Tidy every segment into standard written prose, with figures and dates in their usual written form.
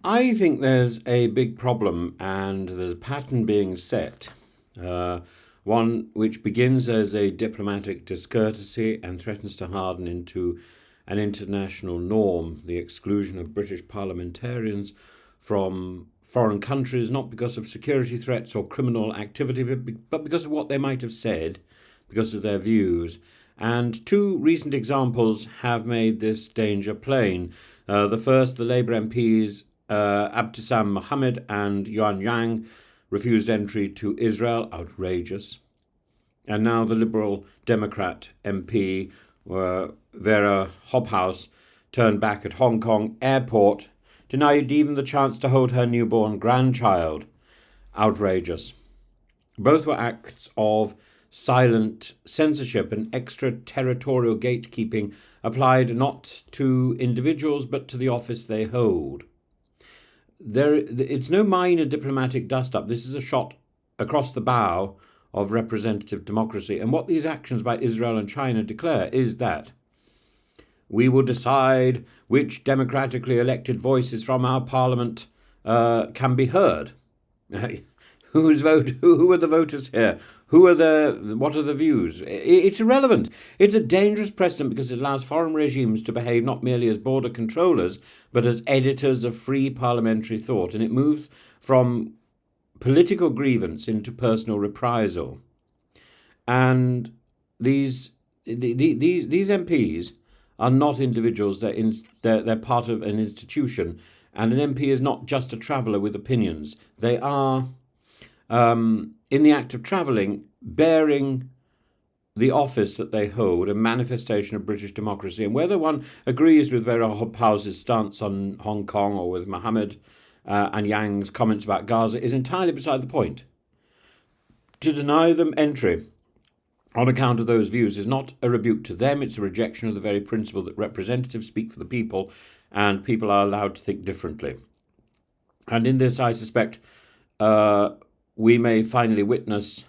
I think there's a big problem and there's a pattern being set. Uh, One which begins as a diplomatic discourtesy and threatens to harden into an international norm, the exclusion of British parliamentarians from foreign countries, not because of security threats or criminal activity, but because of what they might have said, because of their views. And two recent examples have made this danger plain. The first, the Labour MPs Abdissam Mohammed and Yuan Yang refused entry to Israel, outrageous. And now the Liberal Democrat MP Vera Hobhouse turned back at Hong Kong airport, denied even the chance to hold her newborn grandchild, outrageous. Both were acts of silent censorship and extraterritorial gatekeeping applied not to individuals but to the office they hold. It's no minor diplomatic dust-up. This is a shot across the bow of representative democracy. And what these actions by Israel and China declare is that we will decide which democratically elected voices from our parliament can be heard. Whose vote? Who are the voters here? What are the views? It's irrelevant. It's a dangerous precedent because it allows foreign regimes to behave not merely as border controllers, but as editors of free parliamentary thought. And it moves from political grievance into personal reprisal. And these MPs are not individuals. They're part of an institution. And an MP is not just a traveller with opinions. They are in the act of travelling, bearing the office that they hold, a manifestation of British democracy. And whether one agrees with Vera Hobhouse's stance on Hong Kong or with Mohammed and Yang's comments about Gaza is entirely beside the point. To deny them entry on account of those views is not a rebuke to them, it's a rejection of the very principle that representatives speak for the people and people are allowed to think differently. And in this, I suspect, we may finally witness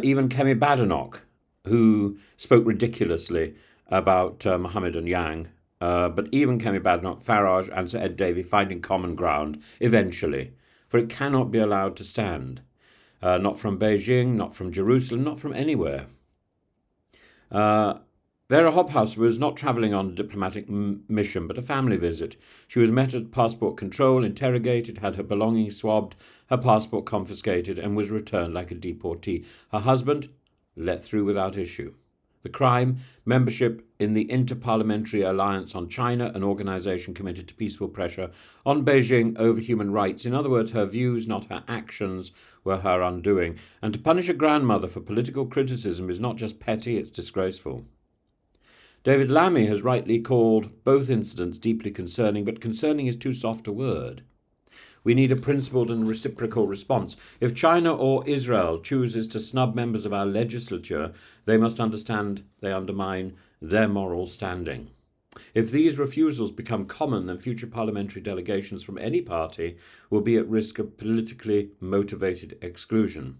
even Kemi Badenoch, who spoke ridiculously about Mohammed and Yang, but even Kemi Badenoch, Farage and Sir Ed Davey finding common ground eventually, for it cannot be allowed to stand. Not from Beijing, not from Jerusalem, not from anywhere. Vera Hobhouse was not travelling on a diplomatic mission, but a family visit. She was met at passport control, interrogated, had her belongings swabbed, her passport confiscated, and was returned like a deportee. Her husband let through without issue. The crime, membership in the Inter-Parliamentary Alliance on China, an organisation committed to peaceful pressure on Beijing over human rights. In other words, her views, not her actions, were her undoing. And to punish a grandmother for political criticism is not just petty, it's disgraceful. David Lammy has rightly called both incidents deeply concerning, but concerning is too soft a word. We need a principled and reciprocal response. If China or Israel chooses to snub members of our legislature, they must understand they undermine their moral standing. If these refusals become common, then future parliamentary delegations from any party will be at risk of politically motivated exclusion.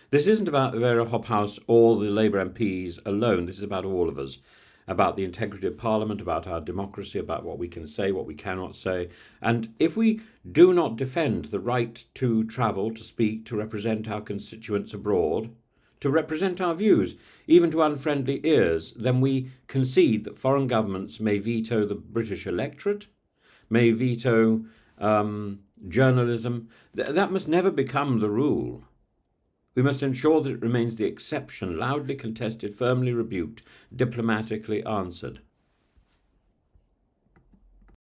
This isn't about Vera Hobhouse or the Labour MPs alone. This is about all of us, about the integrity of Parliament, about our democracy, about what we can say, what we cannot say. And if we do not defend the right to travel, to speak, to represent our constituents abroad, to represent our views, even to unfriendly ears, then we concede that foreign governments may veto the British electorate, may veto journalism. That must never become the rule. We must ensure that it remains the exception, loudly contested, firmly rebuked, diplomatically answered.